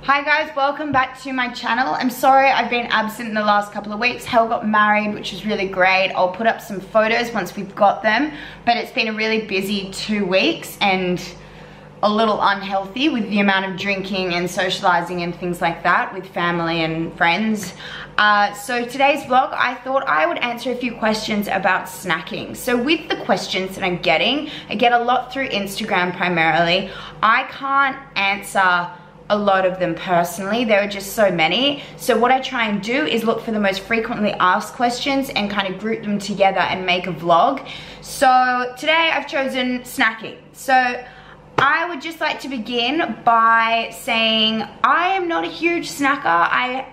Hi guys, welcome back to my channel. I'm sorry I've been absent in the last couple of weeks. Hel got married, which is really great. I'll put up some photos once we've got them, but it's been a really busy 2 weeks and a little unhealthy with the amount of drinking and socializing and things like that with family and friends. So today's vlog, I thought I would answer a few questions about snacking. So with the questions that I'm getting, I get a lot through Instagram primarily. I can't answer a lot of them personally. There are just so many. So what I try and do is look for the most frequently asked questions and kind of group them together and make a vlog. So today I've chosen snacking. So I would just like to begin by saying I am not a huge snacker. I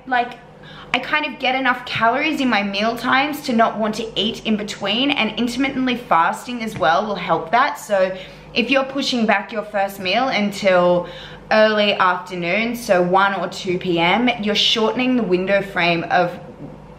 kind of get enough calories in my meal times to not want to eat in between, and intermittently fasting as well will help that. So if you're pushing back your first meal until early afternoon, so 1 or 2 p.m., you're shortening the window frame of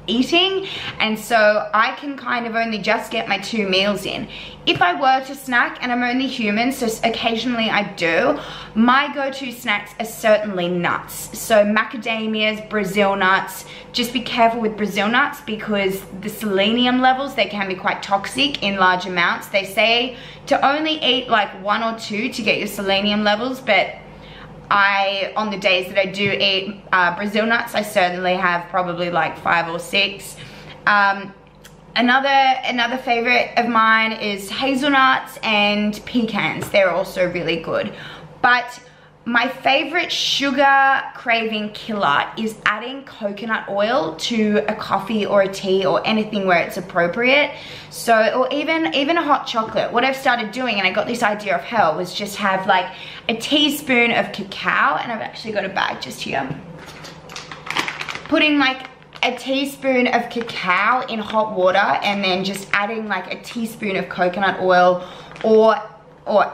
eating, and so I can kind of only just get my 2 meals in. If I were to snack, and I'm only human, so occasionally I do, my go-to snacks are certainly nuts. So macadamias, Brazil nuts. Just be careful with Brazil nuts because the selenium levels, they can be quite toxic in large amounts. They say to only eat like 1 or 2 to get your selenium levels, but on the days that I do eat Brazil nuts, I certainly have probably like 5 or 6. Another favorite of mine is hazelnuts and pecans. They're also really good. But my favorite sugar craving killer is adding coconut oil to a coffee or a tea or anything where it's appropriate. So, or even a hot chocolate. What I've started doing, and I got this idea of Hel, was just have like a teaspoon of cacao, and I've actually got a bag just here. Putting like a teaspoon of cacao in hot water and then just adding like a teaspoon of coconut oil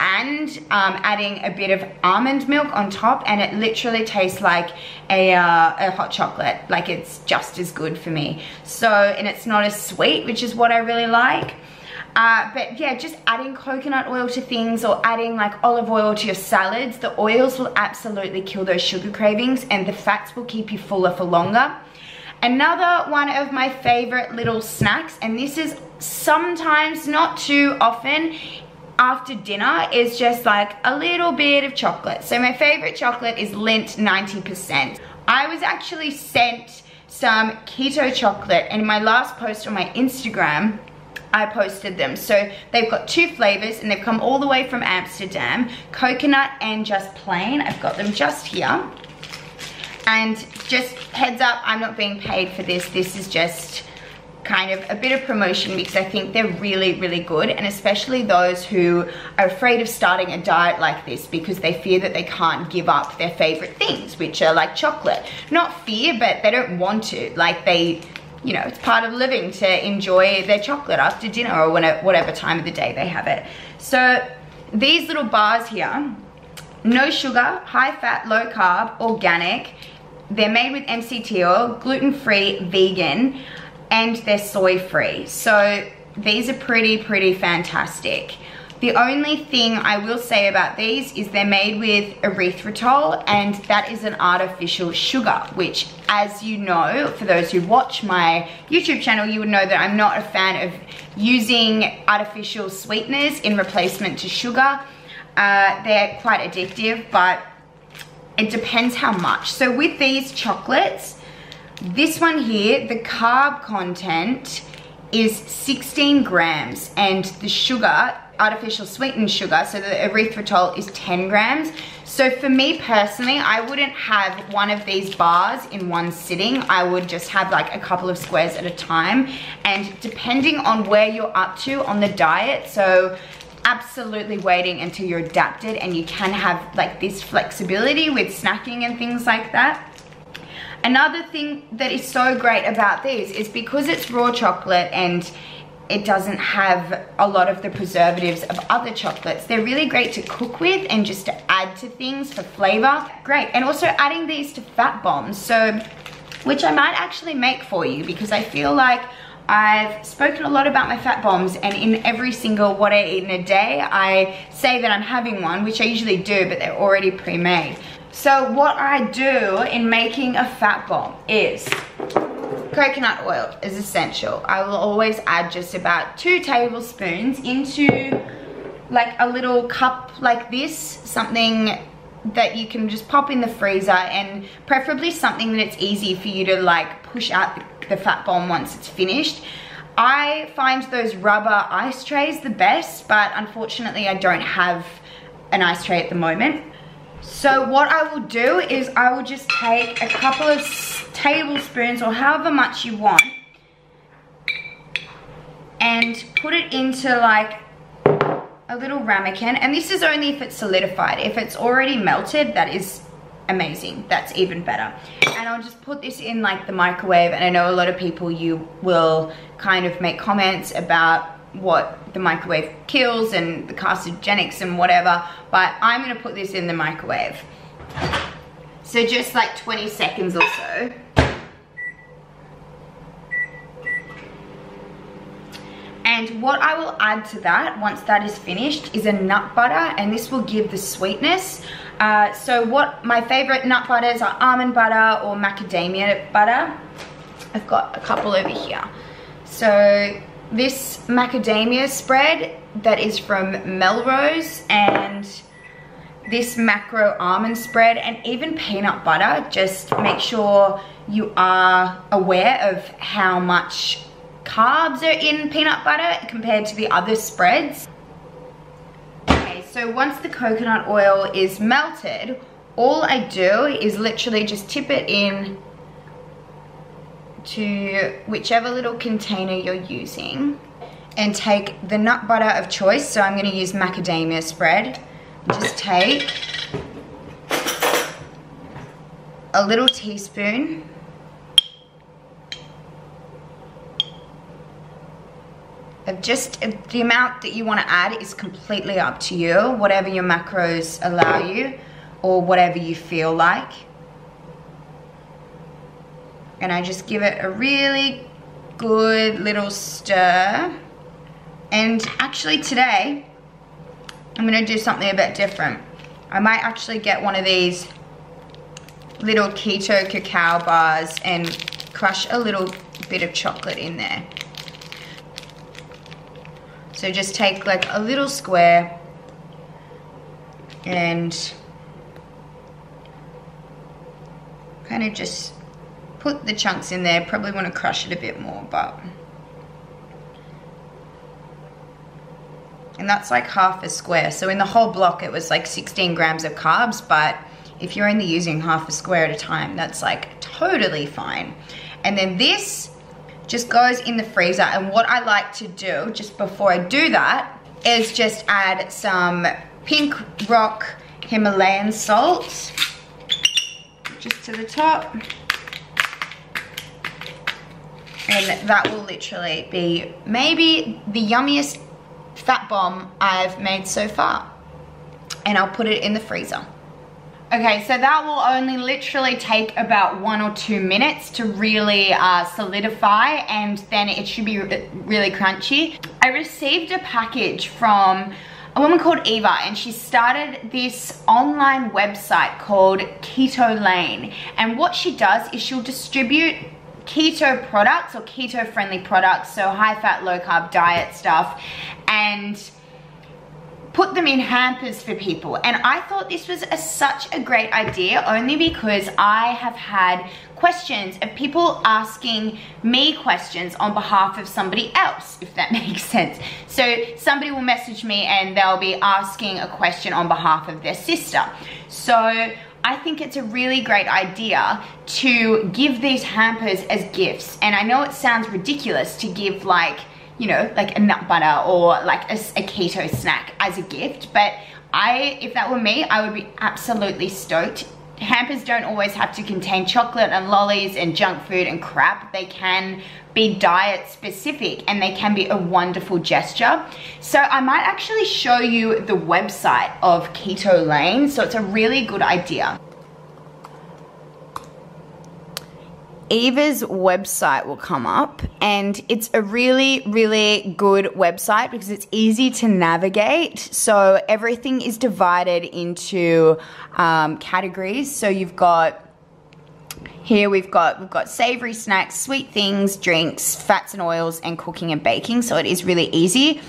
and adding a bit of almond milk on top, and it literally tastes like a hot chocolate. Like, it's just as good for me. So, and it's not as sweet, which is what I really like. But yeah, just adding coconut oil to things, or adding like olive oil to your salads. The oils will absolutely kill those sugar cravings, and the fats will keep you fuller for longer. Another one of my favorite little snacks, and this is sometimes, not too often, after dinner, is just like a little bit of chocolate. So my favorite chocolate is Lindt 90%. I was actually sent some keto chocolate, and in my last post on my Instagram, I posted them. So they've got 2 flavors, and they've come all the way from Amsterdam, coconut and just plain. I've got them just here. And just heads up, I'm not being paid for this. This is just kind of a bit of promotion because I think they're really, really good, and especially those who are afraid of starting a diet like this because they fear that they can't give up their favorite things, which are like chocolate. Not fear, but they don't want to. Like, they, you know, it's part of living to enjoy their chocolate after dinner or whatever time of the day they have it. So these little bars here, no sugar, high fat, low carb, organic. They're made with MCT oil, gluten-free, vegan, and they're soy-free. So these are pretty fantastic. The only thing I will say about these is they're made with erythritol, and that is an artificial sugar, which, as you know, for those who watch my YouTube channel, you would know that I'm not a fan of using artificial sweeteners in replacement to sugar. They're quite addictive, but it depends how much. So with these chocolates, this one here, the carb content is 16 grams, and the sugar, artificial sweetened sugar, so the erythritol, is 10 grams. So for me personally, I wouldn't have one of these bars in one sitting. I would just have like a couple of squares at a time, and depending on where you're up to on the diet, so absolutely waiting until you're adapted and you can have like this flexibility with snacking and things like that. Another thing that is so great about these is because it's raw chocolate and it doesn't have a lot of the preservatives of other chocolates, they're really great to cook with and just to add to things for flavor. Great. And also adding these to fat bombs, so which I might actually make for you because I feel like I've spoken a lot about my fat bombs, and in every single what I eat in a day, I say that I'm having one, which I usually do, but they're already pre-made. So what I do in making a fat bomb is coconut oil is essential. I will always add just about 2 tablespoons into like a little cup like this, something that you can just pop in the freezer, and preferably something that it's easy for you to like push out the fat bomb once it's finished. I find those rubber ice trays the best, but unfortunately I don't have an ice tray at the moment. So what I will do is I will just take a couple of tablespoons or however much you want and put it into like a little ramekin, and this is only if it's solidified. If it's already melted, that is amazing, that's even better. And I'll just put this in like the microwave, and I know a lot of people, you will kind of make comments about what the microwave kills and the carcinogenics and whatever, but I'm gonna put this in the microwave. So just like 20 seconds or so. And what I will add to that once that is finished is a nut butter, and this will give the sweetness. So what my favorite nut butters are almond butter or macadamia butter. I've got a couple over here. So this macadamia spread that is from Melrose, and this macro almond spread, and even peanut butter. Just make sure you are aware of how much carbs are in peanut butter compared to the other spreads. Okay, so once the coconut oil is melted, all I do is literally just tip it in to whichever little container you're using and take the nut butter of choice. So I'm going to use macadamia spread. Just take a little teaspoon of just the amount that you want to add is completely up to you, whatever your macros allow you or whatever you feel like. And I just give it a really good little stir. And actually today, I'm gonna do something a bit different. I might actually get one of these little keto cacao bars and crush a little bit of chocolate in there. So just take like a little square and kind of just put the chunks in there. Probably want to crush it a bit more, but. And that's like half a square. So in the whole block, it was like 16 grams of carbs, but if you're only using half a square at a time, that's like totally fine. And then this just goes in the freezer, and what I like to do just before I do that is just add some Pink Rock Himalayan salt just to the top, and that will literally be maybe the yummiest fat bomb I've made so far. And I'll put it in the freezer. Okay, so that will only literally take about 1 or 2 minutes to really solidify, and then it should be really crunchy. I received a package from a woman called Eva, and she started this online website called Keto Lane. And what she does is she'll distribute keto products or keto friendly products, so high fat, low carb diet stuff, and put them in hampers for people. And I thought this was such a great idea, only because I have had questions of people asking me questions on behalf of somebody else, if that makes sense. So somebody will message me and they'll be asking a question on behalf of their sister. So I think it's a really great idea to give these hampers as gifts. And I know it sounds ridiculous to give, like, you know, like a nut butter or like a keto snack as a gift, but if that were me, I would be absolutely stoked. Hampers don't always have to contain chocolate and lollies and junk food and crap. They can be diet specific, and they can be a wonderful gesture. So I might actually show you the website of Keto Lane. So it's a really good idea. Eva's website will come up, and it's a really, really good website because it's easy to navigate. So everything is divided into categories. So you've got here, we've got savory snacks, sweet things, drinks, fats and oils, and cooking and baking. So it is really easy.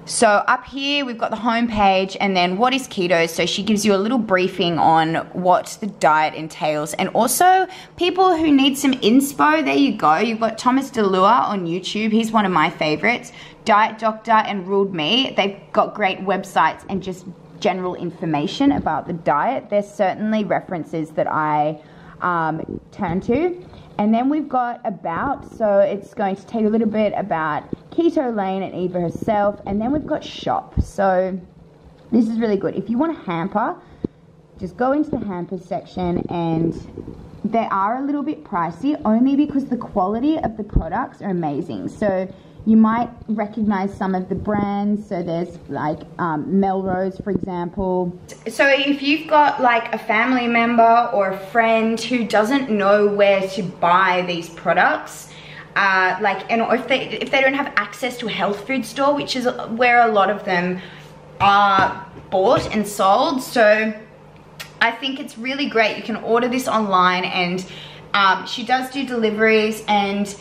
So up here, we've got the home page, and then what is keto? So she gives you a little briefing on what the diet entails. And also, people who need some inspo, there you go. You've got Thomas DeLua on YouTube. He's one of my favorites. Diet Doctor and Ruled Me. They've got great websites and just general information about the diet. There's certainly references that I turn to. And then we've got about, so it's going to tell you a little bit about Keto Lane and Eva herself. And then we've got shop. So this is really good. If you want a hamper, just go into the hamper section, and they are a little bit pricey only because the quality of the products are amazing. So you might recognize some of the brands. So there's like Melrose, for example. So if you've got like a family member or a friend who doesn't know where to buy these products, or if they don't have access to a health food store, which is where a lot of them are bought and sold. So I think it's really great. You can order this online, and she does do deliveries, and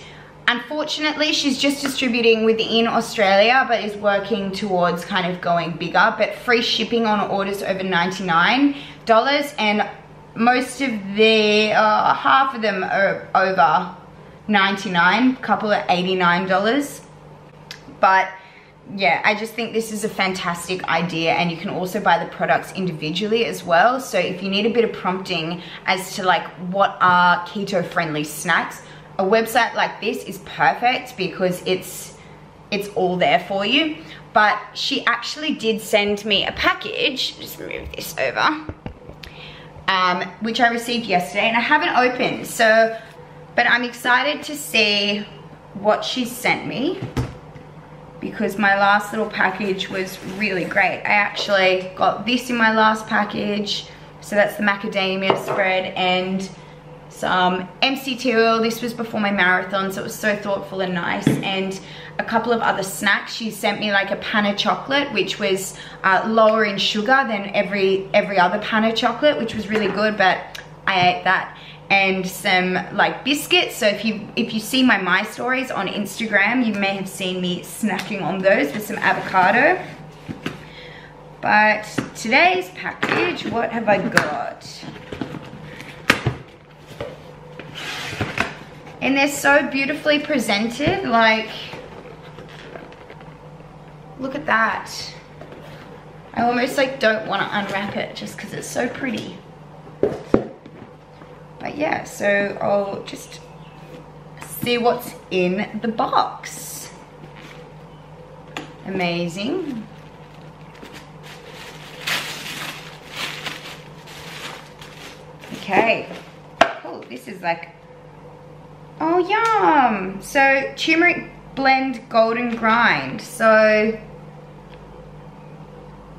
unfortunately, she's just distributing within Australia, but is working towards kind of going bigger. But free shipping on orders over $99, and most of the, half of them are over $99, a couple are $89. But yeah, I just think this is a fantastic idea, and you can also buy the products individually as well. So if you need a bit of prompting as to like what are keto-friendly snacks, a website like this is perfect because it's all there for you. But she actually did send me a package, just move this over, which I received yesterday, and I haven't opened. So, but I'm excited to see what she sent me, because my last little package was really great. I actually got this in my last package. So that's the macadamia spread and some MCT oil. This was before my marathon, so it was so thoughtful and nice. And a couple of other snacks. She sent me like a pan of chocolate, which was lower in sugar than every other pan of chocolate, which was really good, but I ate that. And some like biscuits. So if you see my stories on Instagram, you may have seen me snacking on those with some avocado. But today's package, what have I got? And they're so beautifully presented, like, look at that. I almost like don't want to unwrap it just because it's so pretty. But yeah, so I'll just see what's in the box. Amazing. Okay. Oh, this is like, oh yum. So turmeric blend golden grind. So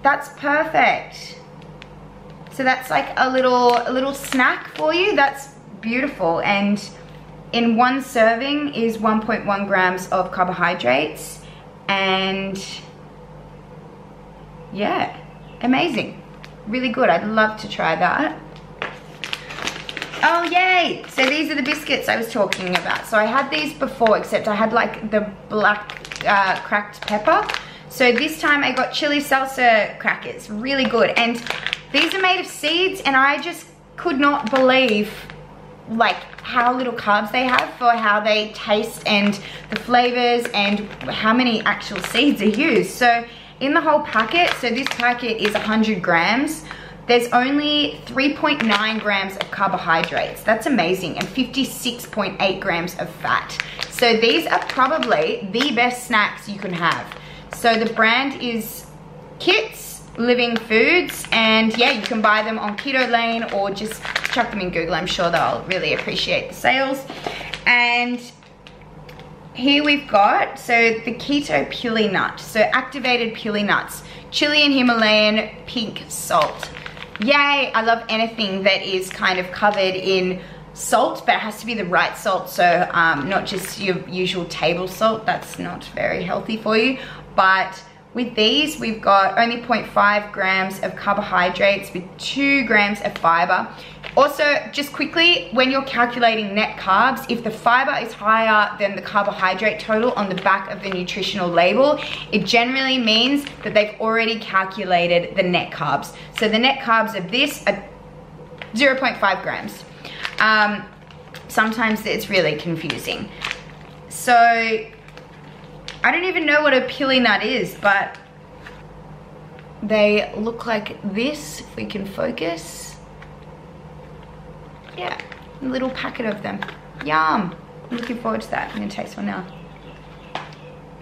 that's perfect. So that's like a little snack for you. That's beautiful. And in one serving is 1.1 grams of carbohydrates. And yeah, amazing. Really good. I'd love to try that. Oh yay! So these are the biscuits I was talking about. So I had these before, except I had like the black cracked pepper. So this time I got chili salsa crackers. Really good. And these are made of seeds, and I just could not believe like how little carbs they have for how they taste and the flavors and how many actual seeds are used. So in the whole packet, so this packet is 100 grams. There's only 3.9 grams of carbohydrates. That's amazing. And 56.8 grams of fat. So these are probably the best snacks you can have. So the brand is Kits Living Foods, and yeah, you can buy them on Keto Lane or just chuck them in Google. I'm sure they'll really appreciate the sales. And here we've got, so the keto pili nut. So activated pili nuts, chili and Himalayan pink salt. Yay, I love anything that is kind of covered in salt, but it has to be the right salt. So not just your usual table salt. That's not very healthy for you. But with these, we've got only 0.5 grams of carbohydrates with 2 grams of fiber. Also, just quickly, when you're calculating net carbs, if the fiber is higher than the carbohydrate total on the back of the nutritional label, it generally means that they've already calculated the net carbs. So the net carbs of this are 0.5 grams. Sometimes it's really confusing. So I don't even know what a pili nut is, but they look like this, if we can focus. Yeah, a little packet of them. Yum. I'm looking forward to that. I'm gonna taste one now.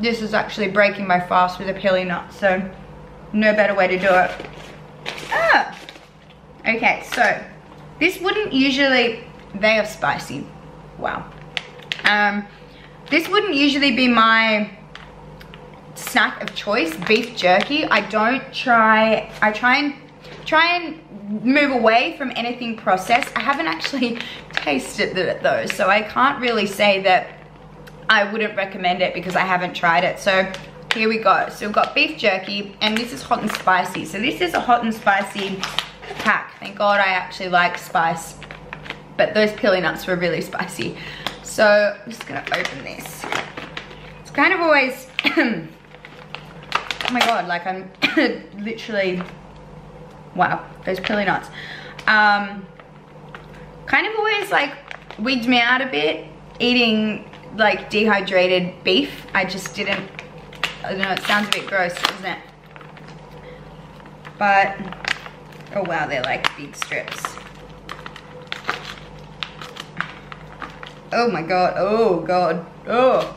This is actually breaking my fast with a pili nut, so no better way to do it. Ah! Okay, so this wouldn't usually, they are spicy. Wow. This wouldn't usually be my snack of choice, beef jerky. I try and move away from anything processed. I haven't actually tasted it though, so I can't really say that I wouldn't recommend it because I haven't tried it. So here we go. So we've got beef jerky, and this is hot and spicy. So this is a hot and spicy pack. Thank God I actually like spice, but those pili nuts were really spicy. So I'm just gonna open this. It's kind of always, oh my God, like I'm literally, wow, those pili nuts. Kind of always like wigged me out a bit eating like dehydrated beef. I just didn't, I don't know, it sounds a bit gross, doesn't it? But, oh wow, they're like big strips. Oh my God, oh God, oh.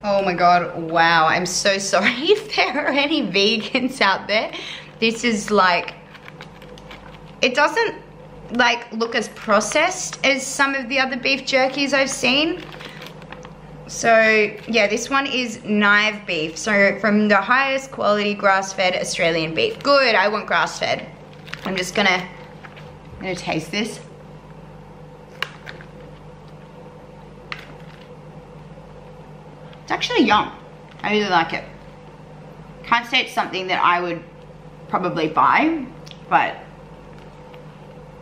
Oh my God, wow, I'm so sorry if there are any vegans out there. This is like, it doesn't like look as processed as some of the other beef jerkies I've seen. So yeah, this one is Nive beef. So from the highest quality grass-fed Australian beef. Good, I want grass-fed. I'm gonna taste this. It's actually yum. I really like it. Can't say it's something that I would probably buy, but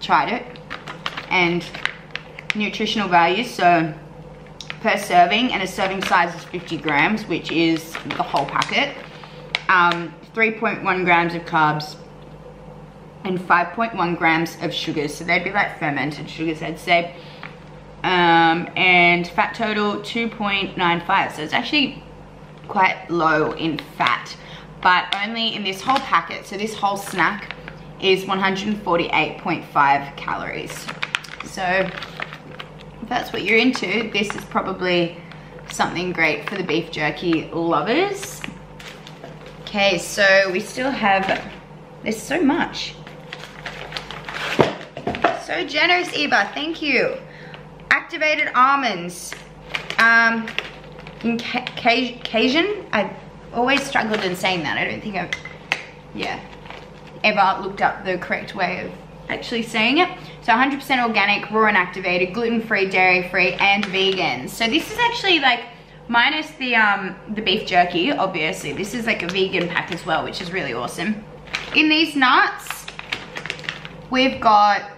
tried it. And nutritional value, so per serving, and a serving size is 50 grams, which is the whole packet. 3.1 grams of carbs and 5.1 grams of sugars. So they'd be like fermented sugars, I'd say. And fat total 2.95. So it's actually quite low in fat, but only in this whole packet. So this whole snack is 148.5 calories. So if that's what you're into, this is probably something great for the beef jerky lovers. Okay, so we still have, there's so much. So generous, Eva, thank you. Activated almonds. In Cajun, I've always struggled in saying that. I don't think I've, ever looked up the correct way of actually saying it. So 100% organic, raw and activated, gluten-free, dairy-free, and vegan. So this is actually like, minus the beef jerky, obviously. This is like a vegan pack as well, which is really awesome. In these nuts, we've got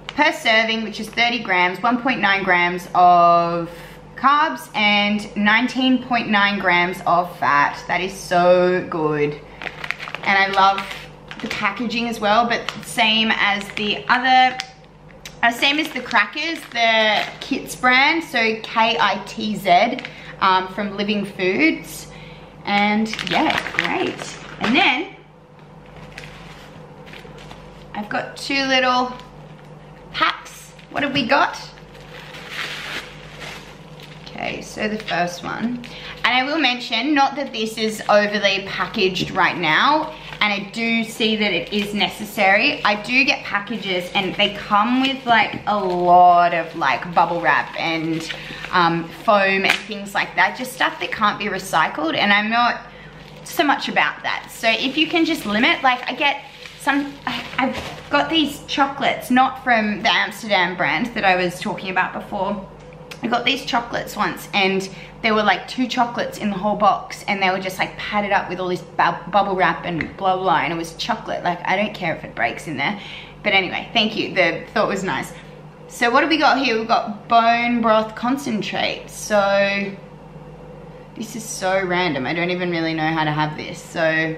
per serving, which is 30 grams, 1.9 grams of carbs and 19.9 grams of fat. That is so good. And I love the packaging as well, but same as the other, same as the crackers, the Kits brand, so K-I-T-Z from Living Foods. And yeah, great. And then I've got two little packs. What have we got? Okay, so the first one, and I will mention, not that this is overly packaged right now, and I do see that it is necessary. I do get packages and they come with like a lot of like bubble wrap and foam and things like that, just stuff that can't be recycled, and I'm not so much about that. So if you can just limit, like I get I've got these chocolates, not from the Amsterdam brand that I was talking about before. I got these chocolates once and there were like 2 chocolates in the whole box and they were just like padded up with all this bubble wrap and blah blah, and it was chocolate. Like, I don't care if it breaks in there. But anyway, thank you, the thought was nice. So what have we got here? We've got bone broth concentrate. So this is so random. I don't even really know how to have this. So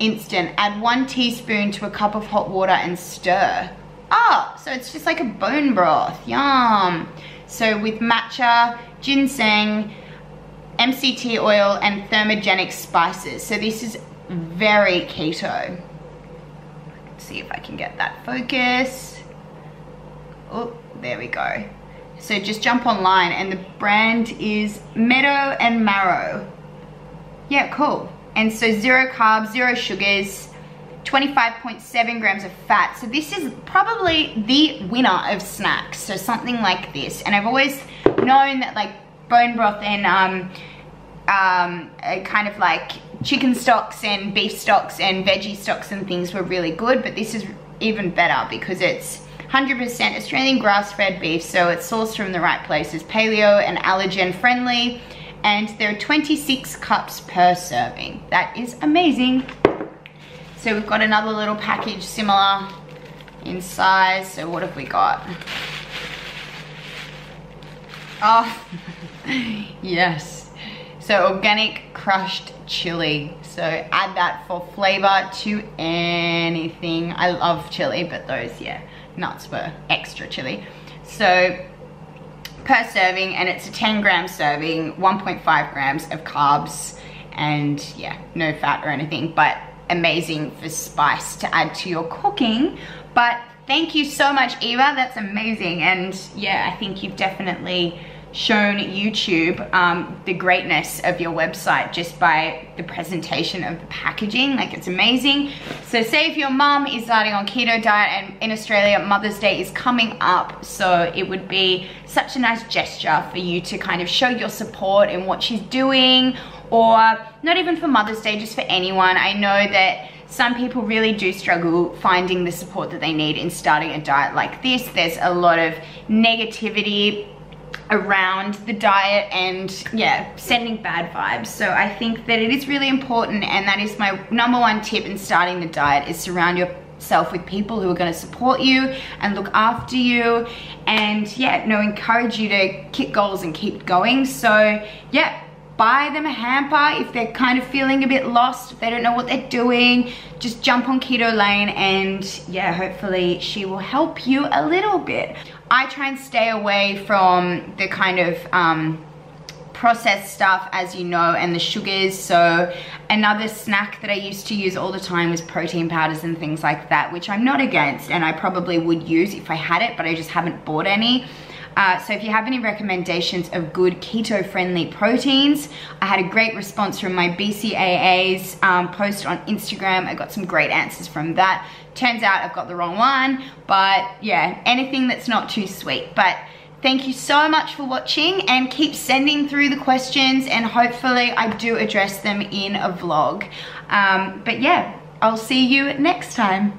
instant, add 1 teaspoon to a cup of hot water and stir. Oh, so it's just like a bone broth, yum. So with matcha, ginseng, MCT oil, and thermogenic spices. So this is very keto. Let's see if I can get that focus. Oh, there we go. So just jump online and the brand is Meadow and Marrow. Yeah, cool. And so 0 carbs, 0 sugars, 25.7 grams of fat. So this is probably the winner of snacks. So something like this. And I've always known that like bone broth and kind of like chicken stocks and beef stocks and veggie stocks and things were really good. But this is even better because it's 100% Australian grass-fed beef. So it's sourced from the right places. Paleo and allergen friendly. And there are 26 cups per serving. That is amazing. So we've got another little package similar in size. So what have we got? Oh, yes. So organic crushed chili. So add that for flavor to anything. I love chili, but those, yeah, nuts were extra chili. So per serving, and it's a 10 gram serving, 1.5 grams of carbs, and yeah, no fat or anything, but amazing for spice to add to your cooking. But thank you so much, Eva, that's amazing. And yeah, I think you've definitely shown YouTube the greatness of your website just by the presentation of the packaging. Like, it's amazing. So say if your mom is starting on keto diet, and in Australia Mother's Day is coming up, so it would be such a nice gesture for you to kind of show your support in what she's doing, or not even for Mother's Day, just for anyone. I know that some people really do struggle finding the support that they need in starting a diet like this. There's a lot of negativity around the diet and yeah, sending bad vibes. So I think that it is really important, and that is my #1 tip in starting the diet, is surround yourself with people who are going to support you and look after you, and yeah, encourage you to kick goals and keep going. So yeah, buy them a hamper if they're kind of feeling a bit lost, if they don't know what they're doing. Just jump on Keto Lane and yeah, hopefully she will help you a little bit. I try and stay away from the kind of processed stuff, as you know, and the sugars. So another snack that I used to use all the time was protein powders and things like that, which I'm not against, and I probably would use if I had it, but I just haven't bought any. So if you have any recommendations of good keto-friendly proteins, I had a great response from my BCAA's post on Instagram. I got some great answers from that. Turns out I've got the wrong one, but yeah, anything that's not too sweet. But thank you so much for watching, and keep sending through the questions, and hopefully I do address them in a vlog. But yeah, I'll see you next time.